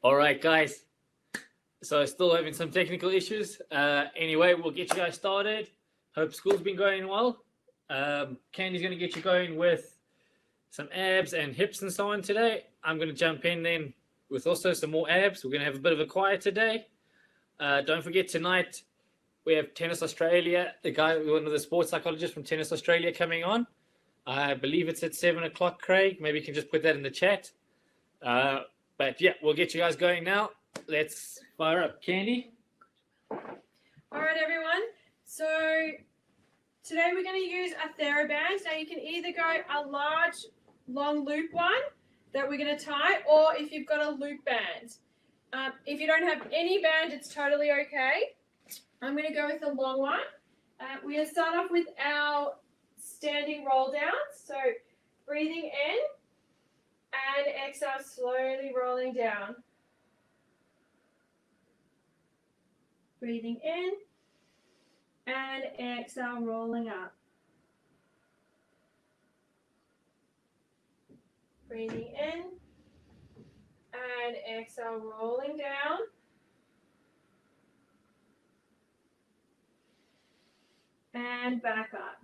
All right, guys. So still having some technical issues. Anyway, we'll get you guys started. Hope school's been going well. Candy's going to get you going with some abs and hips and so on today. I'm going to jump in then with also some more abs. We're going to have a bit of a quiet today. Don't forget tonight we have Tennis Australia, one of the sports psychologists from Tennis Australia coming on. I believe it's at 7 o'clock, Craig. Maybe you can just put that in the chat. But yeah, we'll get you guys going now. Let's fire up. Candy? All right, everyone. So today we're going to use a TheraBand. Now you can either go a large, long loop one that we're going to tie, or if you've got a loop band. If you don't have any band, it's totally okay. I'm going to go with the long one. We're going to start off with our standing roll down. So breathing in and exhale, slowly rolling down. Breathing in and exhale, rolling up. Breathing in and exhale, rolling down. And back up.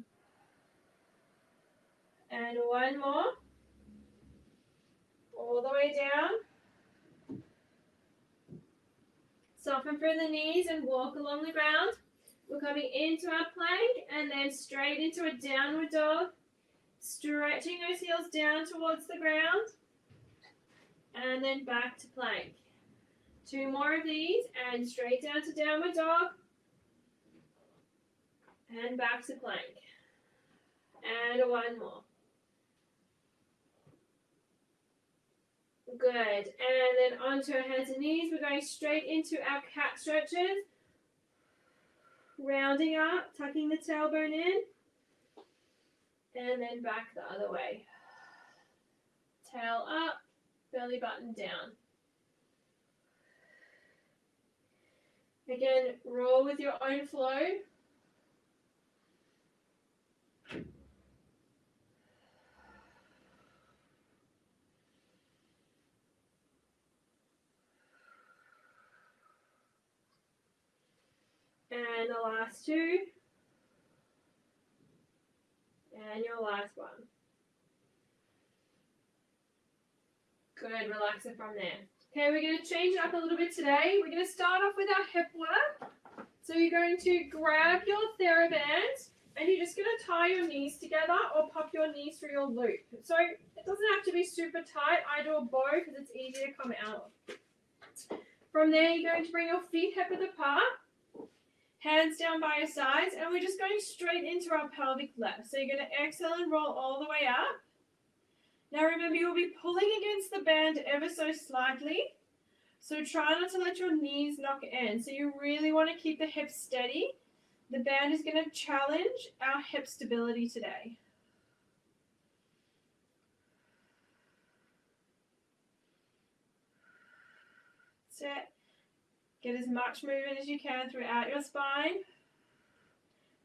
And one more. All the way down. Soften through the knees and walk along the ground. We're coming into our plank and then straight into a downward dog. Stretching those heels down towards the ground. And then back to plank. Two more of these and straight down to downward dog. And back to plank. And one more. Good. And then onto our hands and knees. We're going straight into our cat stretches. Rounding up, tucking the tailbone in. And then back the other way. Tail up, belly button down. Again, roll with your own flow. And the last two. And your last one. Good, relax it from there. Okay, we're going to change it up a little bit today. We're going to start off with our hip work. So you're going to grab your TheraBand and you're just going to tie your knees together or pop your knees through your loop. So it doesn't have to be super tight. I do a bow because it's easy to come out of. From there, you're going to bring your feet hip width apart. Hands down by your sides, and we're just going straight into our pelvic lift. So you're going to exhale and roll all the way up. Now remember, you'll be pulling against the band ever so slightly. So try not to let your knees knock in. So you really want to keep the hips steady. The band is going to challenge our hip stability today. That's it. Get as much movement as you can throughout your spine.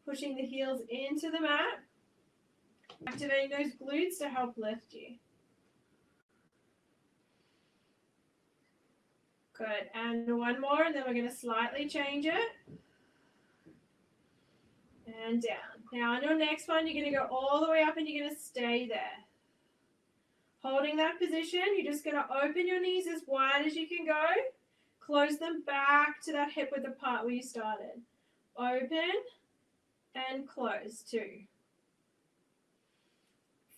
Pushing the heels into the mat. Activating those glutes to help lift you. Good. And one more, and then we're going to slightly change it. And down. Now on your next one, you're going to go all the way up and you're going to stay there. Holding that position, you're just going to open your knees as wide as you can go. Close them back to that hip width apart where you started. Open and close. 2.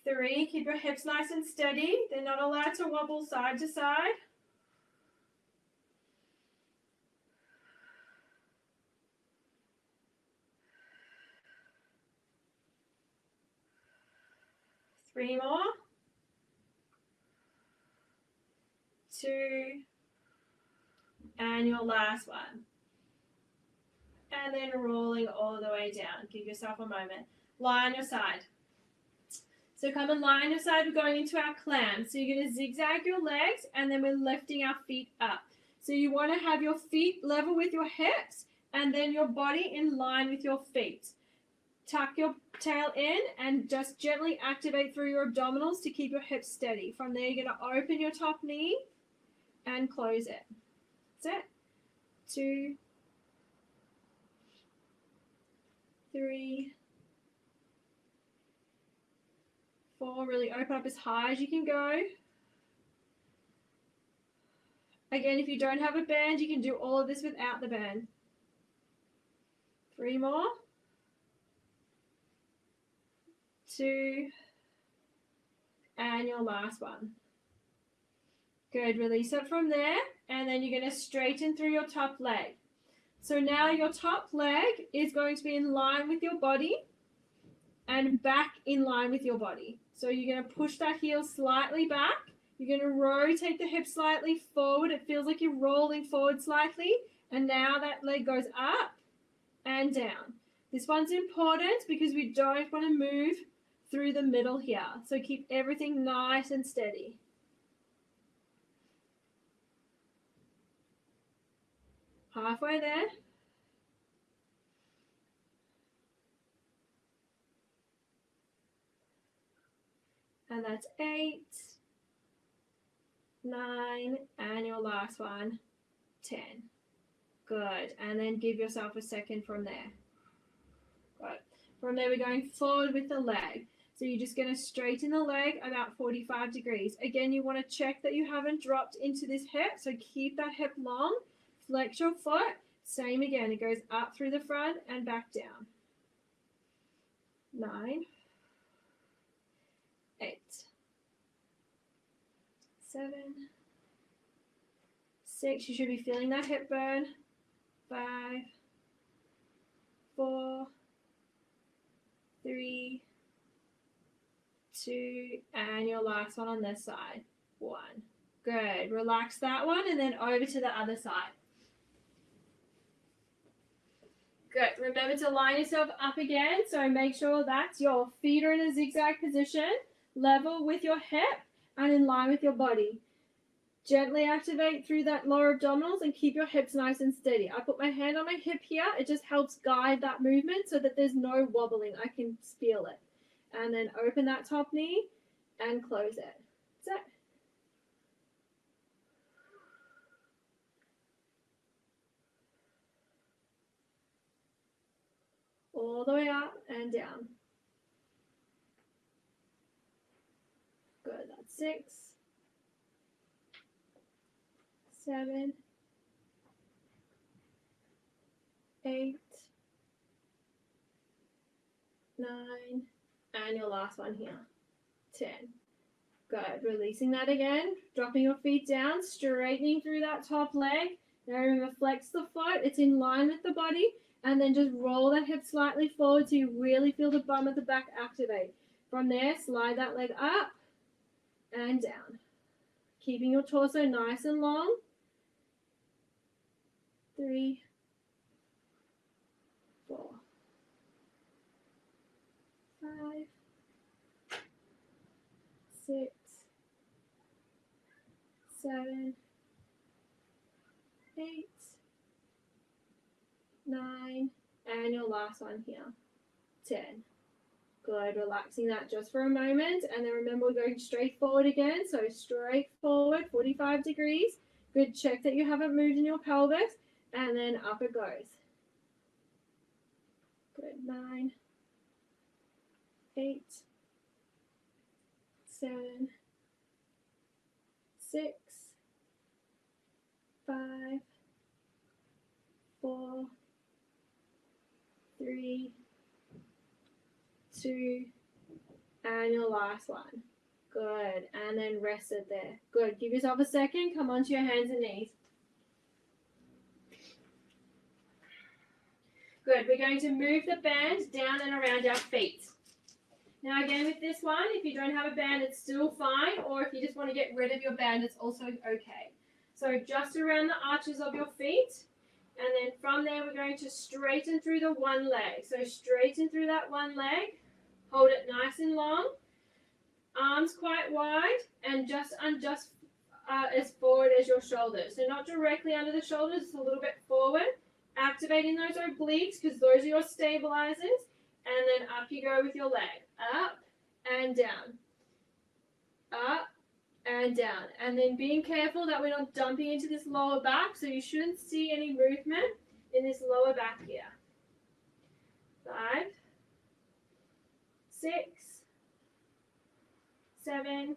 3, keep your hips nice and steady. They're not allowed to wobble side to side. 3 more. 2. And your last one. And then rolling all the way down. Give yourself a moment. Lie on your side. So come and lie on your side. We're going into our clam. So you're going to zigzag your legs and then we're lifting our feet up. So you want to have your feet level with your hips and then your body in line with your feet. Tuck your tail in and just gently activate through your abdominals to keep your hips steady. From there, you're going to open your top knee and close it. That's it. 2, 3, 4. Really open up as high as you can go. Again, if you don't have a band, you can do all of this without the band. 3 more. 2. And your last one. Good. Release it from there. And then you're going to straighten through your top leg. So now your top leg is going to be in line with your body and back in line with your body. So you're going to push that heel slightly back. You're going to rotate the hip slightly forward. It feels like you're rolling forward slightly. And now that leg goes up and down. This one's important because we don't want to move through the middle here. So keep everything nice and steady. Halfway there. And that's 8, 9, and your last one, 10. Good. And then give yourself a second from there. Good. From there, we're going forward with the leg. So you're just going to straighten the leg about 45 degrees. Again, you want to check that you haven't dropped into this hip. So keep that hip long. Flex your foot. Same again. It goes up through the front and back down. 9, 8, 7, 6. You should be feeling that hip burn. 5, 4, 3, 2, and your last one on this side. 1. Good. Relax that one and then over to the other side. Good. Remember to line yourself up again. So make sure that your feet are in a zigzag position, level with your hip and in line with your body. Gently activate through that lower abdominals and keep your hips nice and steady. I put my hand on my hip here. It just helps guide that movement so that there's no wobbling. I can feel it. And then open that top knee and close it. That's it. All the way up and down. Good. That's 6, 7, 8, 9, and your last one here, 10. Good. Releasing that again, dropping your feet down, straightening through that top leg. Now remember, flex the foot. It's in line with the body. And then just roll that hip slightly forward so you really feel the bum of the back activate. From there, slide that leg up and down. Keeping your torso nice and long. 3, 4, 5, 6, 7, 8, 9, and your last one here, 10. Good. Relaxing that just for a moment. And then remember, we're going straight forward again. So straight forward, 45 degrees. Good. Check that you haven't moved in your pelvis. And then up it goes. Good. 9, 8, 7, 6, 5, 4, 3, 2, and your last one. Good. And then rest it there. Good. Give yourself a second. Come onto your hands and knees. Good. We're going to move the band down and around our feet. Now again with this one, if you don't have a band, it's still fine. Or if you just want to get rid of your band, it's also okay. So just around the arches of your feet. And then from there, we're going to straighten through the one leg. So straighten through that one leg. Hold it nice and long. Arms quite wide and just as forward as your shoulders. So not directly under the shoulders, it's a little bit forward. Activating those obliques because those are your stabilizers. And then up you go with your leg. Up and down. Up and down. And then being careful that we're not dumping into this lower back, so you shouldn't see any movement in this lower back here. 5, 6, 7,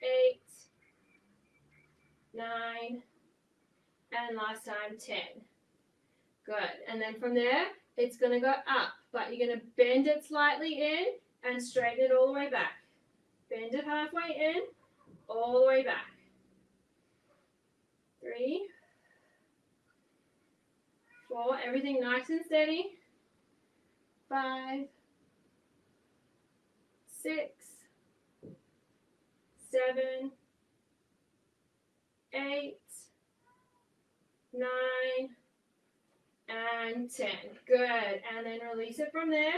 8, 9, and last time 10. Good. And then from there, it's going to go up, but you're going to bend it slightly in and straighten it all the way back. Bend it halfway in, all the way back. 3, 4, everything nice and steady. 5, 6, 7, 8, 9, and 10. Good. And then release it from there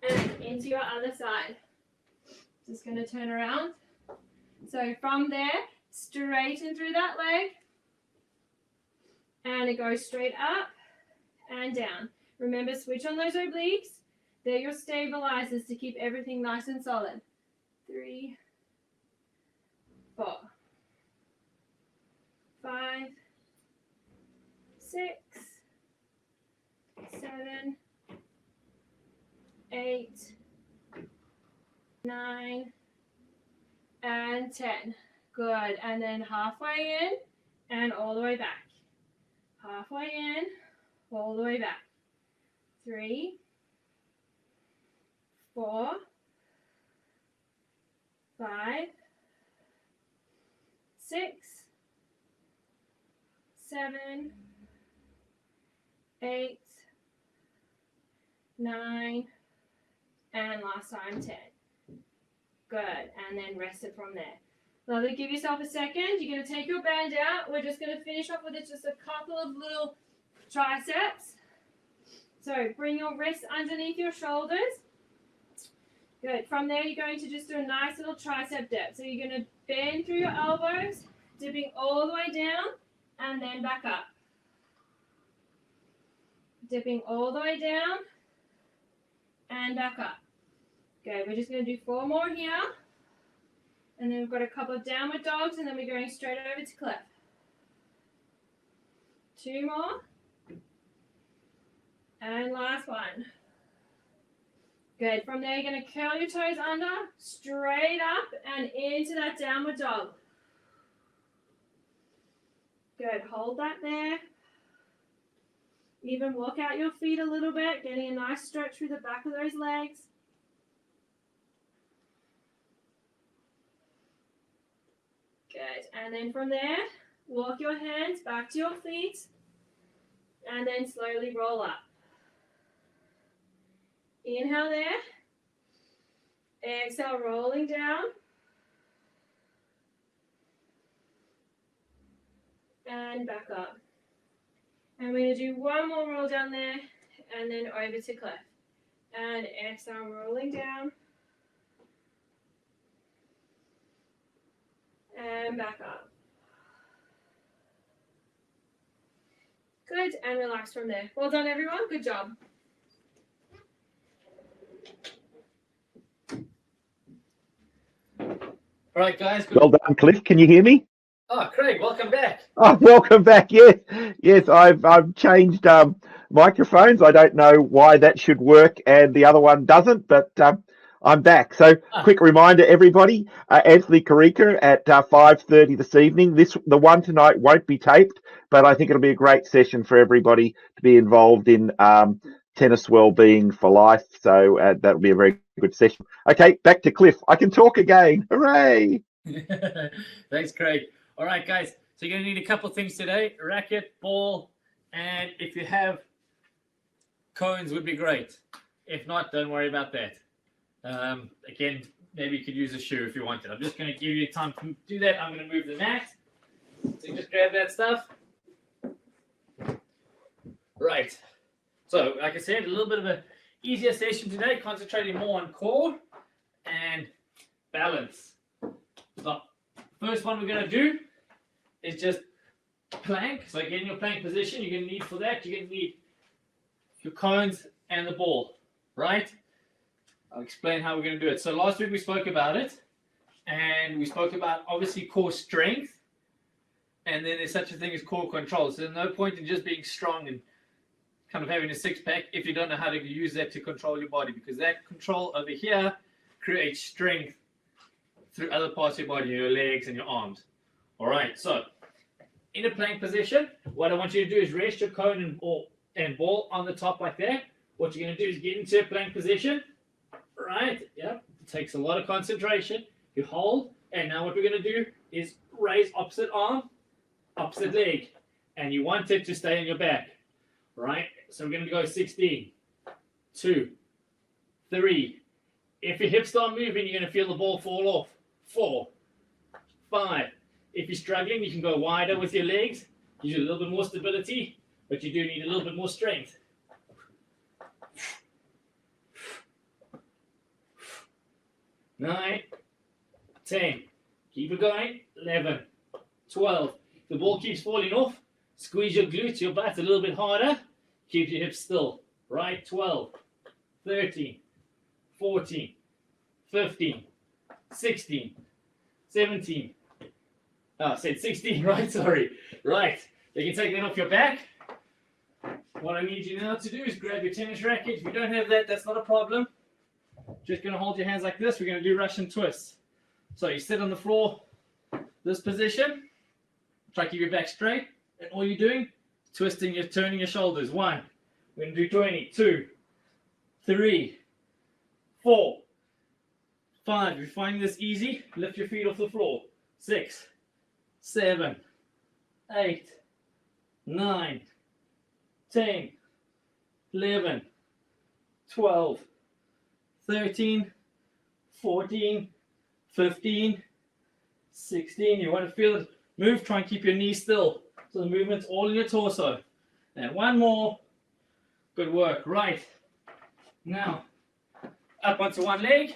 and into your other side. Just going to turn around. So from there, straighten through that leg. And it goes straight up and down. Remember, switch on those obliques. They're your stabilizers to keep everything nice and solid. 3, 4, 5, 6, 7, 8, 9, and 10. Good. And then halfway in and all the way back. Halfway in, all the way back. 3, 4, 5, 6, 7, 8, 9, and last time 10. Good, and then rest it from there. Now, give yourself a second. You're going to take your band out. We're just going to finish off with just a couple of little triceps. So bring your wrists underneath your shoulders. Good. From there, you're going to just do a nice little tricep dip. So you're going to bend through your elbows, dipping all the way down, and then back up. Dipping all the way down, and back up. Good. We're just going to do 4 more here. And then we've got a couple of downward dogs, and then we're going straight over to cliff. 2 more. And last one. Good. From there, you're going to curl your toes under, straight up, and into that downward dog. Good. Hold that there. Even walk out your feet a little bit, getting a nice stretch through the back of those legs. Good. And then from there, walk your hands back to your feet and then slowly roll up. Inhale there. Exhale, rolling down. And back up. And we're going to do 1 more roll down there and then over to cliff. And exhale, rolling down. And back up. Good, and relax from there. Well done, everyone. Good job. All right, guys. Good. Well done, Cliff. Can you hear me? Oh, Craig, welcome back. Oh, welcome back. Yes, yes. I've changed microphones. I don't know why that should work and the other one doesn't, but I'm back. So, quick reminder, everybody: Anthony Karika at 5:30 this evening. The one tonight won't be taped, but I think it'll be a great session for everybody to be involved in tennis well-being for life. So that'll be a very good session. Okay, back to Cliff. I can talk again. Hooray! Thanks, Craig. All right, guys. So you're going to need a couple of things today: a racket, ball, and if you have cones, would be great. If not, don't worry about that. Again, maybe you could use a shoe if you wanted. I'm just going to give you time to do that. I'm going to move the mat. So just grab that stuff. Right. So, like I said, a little bit of an easier session today, concentrating more on core and balance. So, first one we're going to do is just plank. So, get in your plank position. You're going to need for that, you're going to need your cones and the ball, right? I'll explain how we're going to do it. So, last week we spoke about it, And we spoke about obviously core strength, and then there's such a thing as core control. So there's no point in just being strong and kind of having a six-pack if you don't know how to use that to control your body, because that control over here creates strength through other parts of your body, your legs and your arms. All right, so in a plank position, what I want you to do is rest your cone and ball on the top like that. What you're going to do is get into a plank position, right? Yep, it takes a lot of concentration. You hold, and now what we're going to do is raise opposite arm, opposite leg, and you want it to stay on your back, right? So we're going to go 16, 2, 3. If your hips start moving, you're going to feel the ball fall off. 4, 5. If you're struggling, you can go wider with your legs. Gives you a little bit more stability, but you do need a little bit more strength. 9, 10. Keep it going. 11, 12. If the ball keeps falling off, squeeze your glutes, your butt a little bit harder. Keep your hips still. Right? 12, 13, 14, 15, 16, 17. Oh, I said 16, right? Sorry. Right. You can take that off your back. What I need you now to do is grab your tennis racket. If you don't have that, that's not a problem. Just going to hold your hands like this. We're going to do Russian twists. So you sit on the floor, this position. Try to keep your back straight. And all you're doing, twisting, you're turning your shoulders. 1. We're going to do 20. 2, 3, 4, 5. If you're finding this easy, lift your feet off the floor. 6, 7, 8, 9, 10, 11, 12, 13, 14, 15, 16. You want to feel it move. Try and keep your knees still. So the movement's all in your torso. And 1 more. Good work. Right. Now, up onto one leg.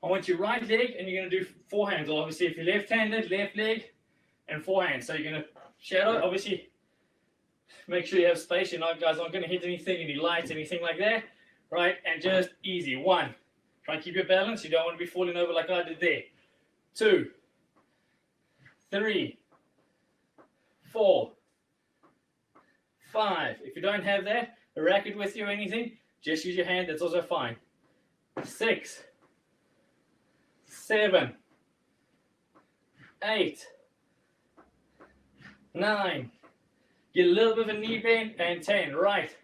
I want your right leg, and you're going to do 4 hands. Obviously, if you're left-handed, left leg and 4 hands. So you're going to shadow. Obviously, make sure you have space. You're not, guys, aren't going to hit anything, any lights, anything like that. Right? And just easy. 1. Try and keep your balance. You don't want to be falling over like I did there. 2, 3, 4, 5. If you don't have that, a racket with you or anything, just use your hand. That's also fine. 6, 7, 8, 9. Get a little bit of a knee bend, and 10. Right.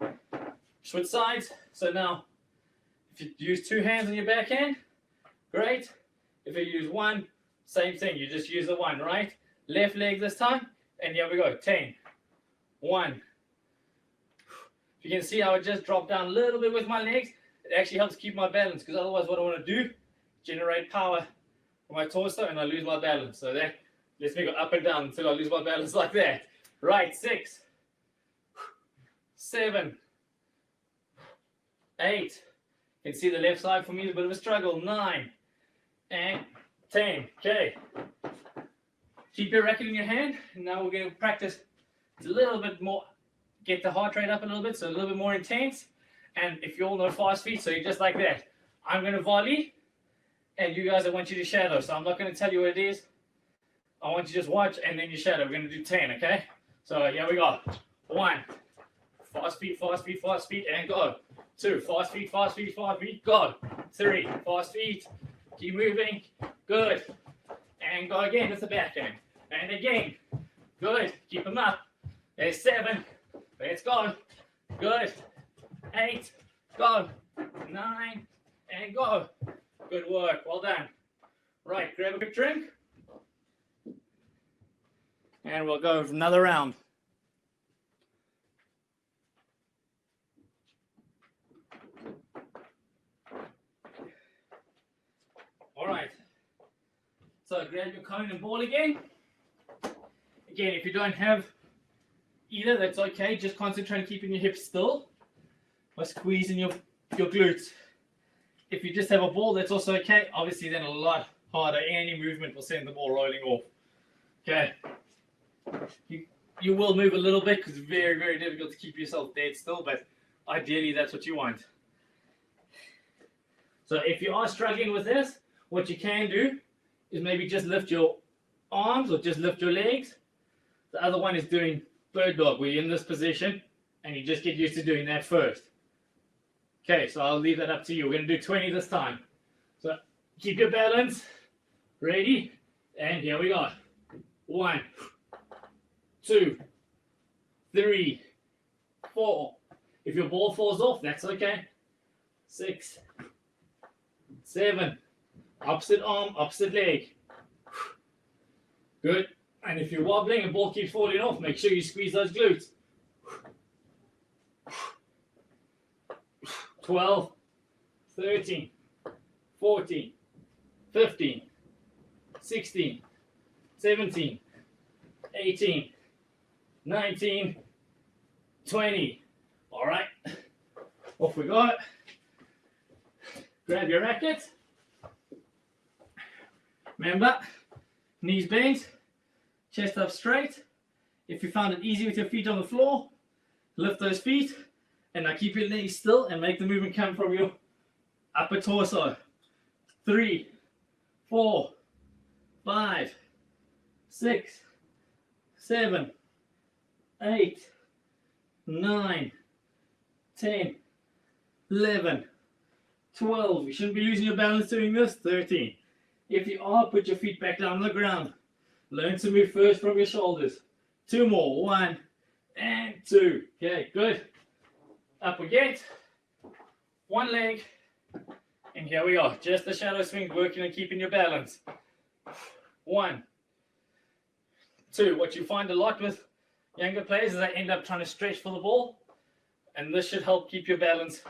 Switch sides. So now, if you use 2 hands on your backhand, great. If you use 1, same thing. You just use the 1, right? Left leg this time, and here we go. 10, 1. You can see how I just dropped down a little bit with my legs. It actually helps keep my balance, because otherwise what I want to do, generate power for my torso, and I lose my balance. So that lets me go up and down until I lose my balance like that. Right, 6, 7, 8. You can see the left side for me is a bit of a struggle. 9 and 10. Okay. Keep your racket in your hand. And now we're going to practice a little bit more. Get the heart rate up a little bit, so a little bit more intense. And if you all know fast feet, so you're just like that. I'm going to volley, and you guys, I want you to shadow. So I'm not going to tell you what it is. I want you to just watch, and then you shadow. We're going to do 10, okay? So here we go. 1. Fast feet, fast feet, fast feet, and go. 2. Fast feet, fast feet, fast feet, go. 3. Fast feet. Keep moving. Good. And go again with the backhand. And again. Good. Keep them up. There's 7. Let's go. Good. 8. Go. 9. And go. Good work. Well done. Right. Grab a quick drink. And we'll go for another round. All right. So grab your cone and ball again. Again, if you don't have either, that's okay. Just concentrate on keeping your hips still by squeezing your glutes. If you just have a ball, that's also okay. Obviously, then a lot harder. Any movement will send the ball rolling off. Okay. You will move a little bit because it's very, very difficult to keep yourself dead still, but ideally that's what you want. So if you are struggling with this, what you can do is maybe just lift your arms or just lift your legs. The other one is doing bird dog, where you're in this position and you just get used to doing that first. Okay, so I'll leave that up to you. We're going to do 20 this time. So keep your balance. Ready? And here we go. 1, 2, 3, 4. If your ball falls off, that's okay. 6, 7. Opposite arm, opposite leg. Good. And if you're wobbling and ball keeps falling off, make sure you squeeze those glutes. 12, 13, 14, 15, 16, 17, 18, 19, 20. All right. Off we go. Grab your racket. Remember, knees bent, chest up straight. If you found it easy with your feet on the floor, lift those feet, and now keep your knees still and make the movement come from your upper torso. 3, 4, 5, 6, 7, 8, 9, 10, 11, 12. You shouldn't be losing your balance doing this. 13. If you are, put your feet back down on the ground. Learn to move first from your shoulders. 2 more. 1 and 2. Okay, good. Up we get. 1 leg. And here we are. Just the shadow swing, working on keeping your balance. 1, 2. What you find a lot with younger players is they end up trying to stretch for the ball. And this should help keep your balance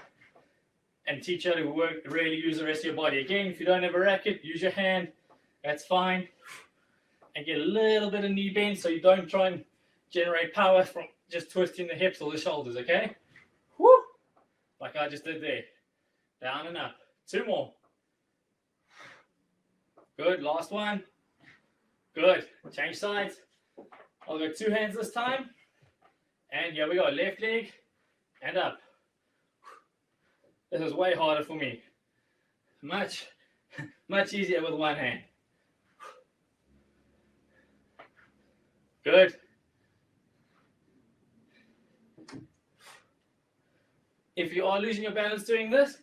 and teach you how to really use the rest of your body. Again, if you don't have a racket, use your hand. That's fine. And get a little bit of knee bend so you don't try and generate power from just twisting the hips or the shoulders, okay? Woo! Like I just did there. Down and up. 2 more. Good. Last one. Good. Change sides. I'll go 2 hands this time. And here we go. Left leg and up. This is way harder for me. Much easier with 1 hand. Good. If you are losing your balance doing this,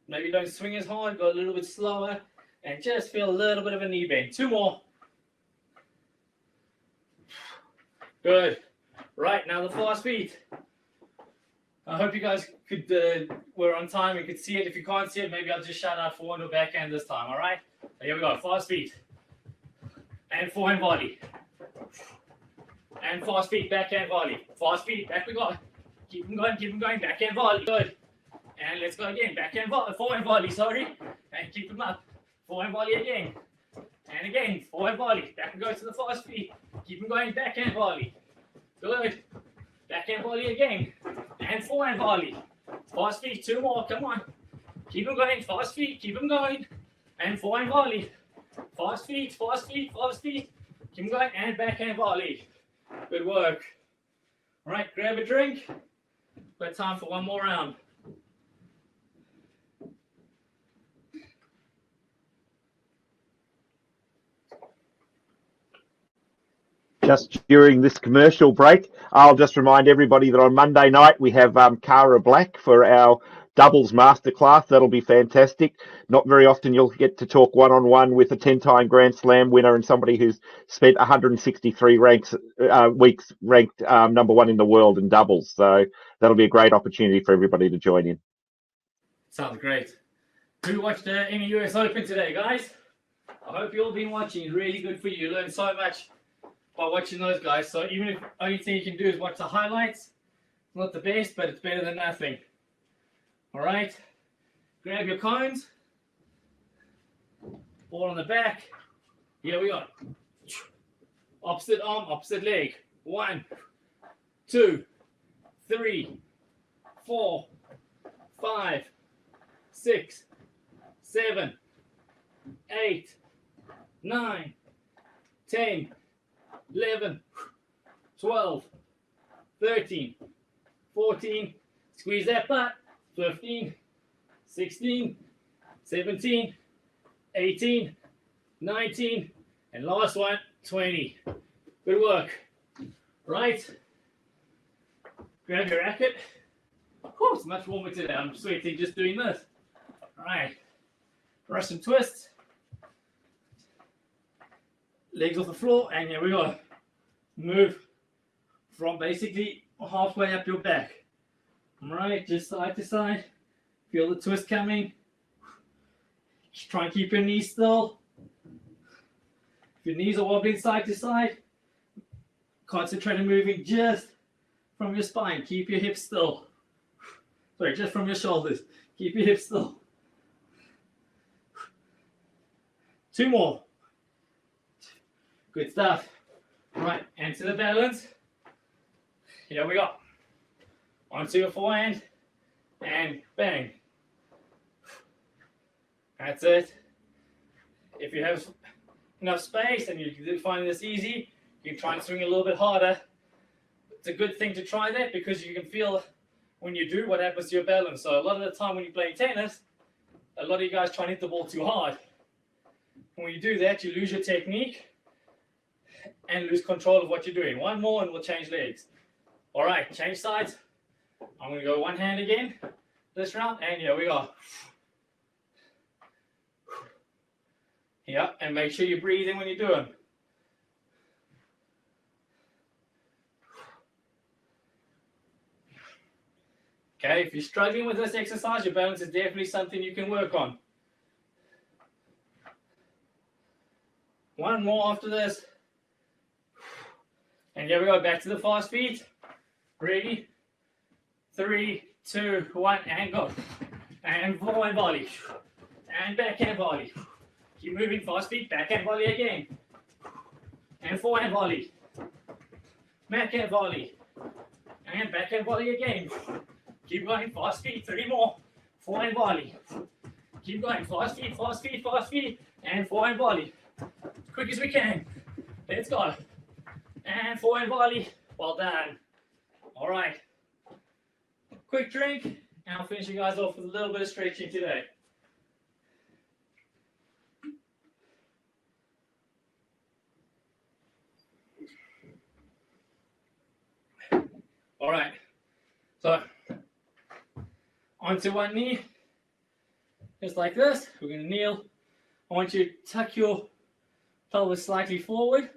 maybe don't swing as hard, go a little bit slower, and just feel a little bit of a knee bend. 2 more. Good. Right, now the fast feet. I hope you guys were on time and could see it. If you can't see it, maybe I'll just shout out forehand or backhand this time, all right? Here we go, fast feet. And forehand volley. And fast feet, backhand volley. Fast feet, back we go. Keep them going, backhand volley. Good. And let's go again, backhand volley, forehand volley, sorry. And keep them up. Forehand volley again. And again, forehand volley. Back we go to the fast feet. Keep them going, backhand volley. Good. Backhand volley again. And forehand volley. Fast feet, 2 more, come on. Keep them going, fast feet, keep them going. And forehand volley. Fast feet, fast feet, fast feet. Keep them going, and backhand volley. Good work. All right, grab a drink. Got time for 1 more round. Just during this commercial break, I'll just remind everybody that on Monday night we have Cara Black for our doubles masterclass. That'll be fantastic. Not very often you'll get to talk one-on-one with a 10-time Grand Slam winner and somebody who's spent 163 weeks ranked number 1 in the world in doubles. So that'll be a great opportunity for everybody to join in. Sounds great. Who watched any US Open today, guys? I hope you've all been watching. Really good for you. You learned so much by watching those guys. So even if only thing you can do is watch the highlights, it's not the best, but it's better than nothing. All right, grab your cones, ball on the back. Here we go. Opposite arm, opposite leg. 1, 2, 3, 4, 5, 6, 7, 8, 9, 10, 11, 12, 13, 14, squeeze that butt, 15, 16, 17, 18, 19, and last one, 20. Good work. Right. Grab your racket. Oh, it's much warmer today. I'm sweating just doing this. All right. Russian twist. Legs off the floor, and here we go. Move from basically halfway up your back. All right, just side to side. Feel the twist coming. Just try and keep your knees still. If your knees are wobbling side to side, concentrate on moving just from your spine. Keep your hips still. Sorry, just from your shoulders. Keep your hips still. 2 more. Good stuff. Right, and to the balance. Here we go. Onto your forehand and bang. That's it. If you have enough space and you find this easy, you can try and swing a little bit harder. It's a good thing to try that because you can feel when you do what happens to your balance. So a lot of the time when you play tennis, a lot of you guys try and hit the ball too hard. And when you do that, you lose your technique and lose control of what you're doing. 1 more and we'll change legs. All right, change sides. I'm going to go one hand again this round, and here we go. Yeah, and make sure you breathe in when you do them. Okay, if you're struggling with this exercise, your balance is definitely something you can work on. 1 more after this. And here we go, back to the fast feet. Ready? 3, 2, 1, and go. And forward volley. And backhand volley. Keep moving, fast feet, backhand volley again. And forehand volley. Backhand volley. And backhand volley again. Keep going, fast feet, 3 more. Forehand volley. Keep going, fast feet, fast feet, fast feet. And forehand volley. Quick as we can. Let's go. And forehand volley. Well done. All right. Quick drink, and I'll finish you guys off with a little bit of stretching today. All right. So, onto one knee, just like this. We're going to kneel. I want you to tuck your pelvis slightly forward.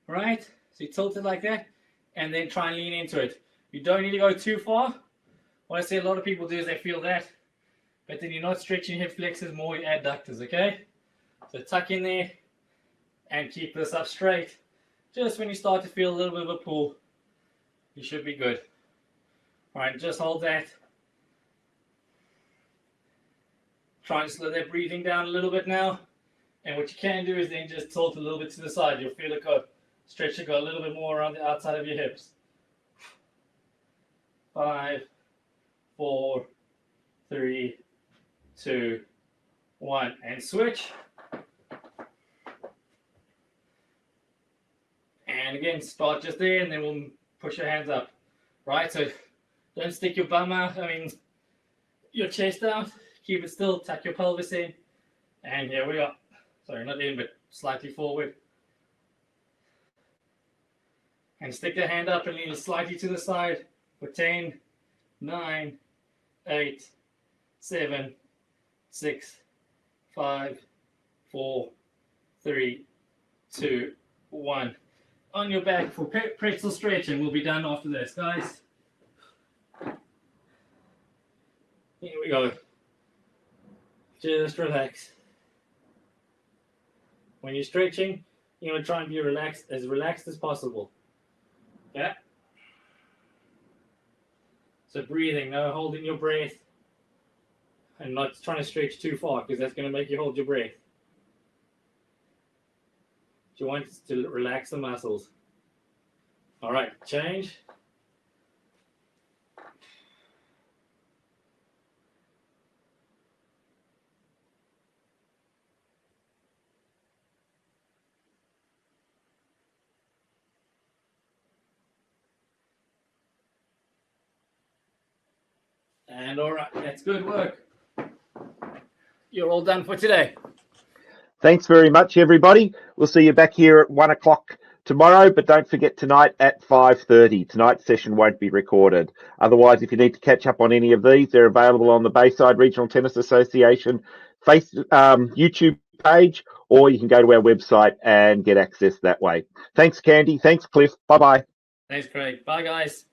All right? So you tilt it like that, and then try and lean into it. You don't need to go too far. What I see a lot of people do is they feel that, but then you're not stretching hip flexors, more your adductors, okay? So tuck in there and keep this up straight. Just when you start to feel a little bit of a pull, you should be good. All right, just hold that. Try and slow that breathing down a little bit now. And what you can do is then just tilt a little bit to the side. You'll feel it go, stretch it go a little bit more around the outside of your hips. 5, 4, 3, 2, 1, and switch. And again, start just there, and then we'll push your hands up. Right, so don't stick your bum out, your chest out. Keep it still, tuck your pelvis in. And here we go. Sorry, not in, but slightly forward. And stick the hand up and lean it slightly to the side for 10, 9, 8, 7, 6, 5, 4, 3, 2, 1. On your back for pretzel stretch, and we'll be done after this, guys. Here we go. Just relax. When you're stretching, you want to try and be relaxed as possible. Yeah? So breathing, no holding your breath. And not trying to stretch too far, because that's going to make you hold your breath. You want to relax the muscles. All right, change. And all right, that's good work. You're all done for today. Thanks very much, everybody. We'll see you back here at 1 o'clock tomorrow, but don't forget tonight at 5:30. Tonight's session won't be recorded. Otherwise, if you need to catch up on any of these, they're available on the Bayside Regional Tennis Association YouTube page, or you can go to our website and get access that way. Thanks, Kandi. Thanks, Cliff. Bye-bye. Thanks, Craig. Bye, guys.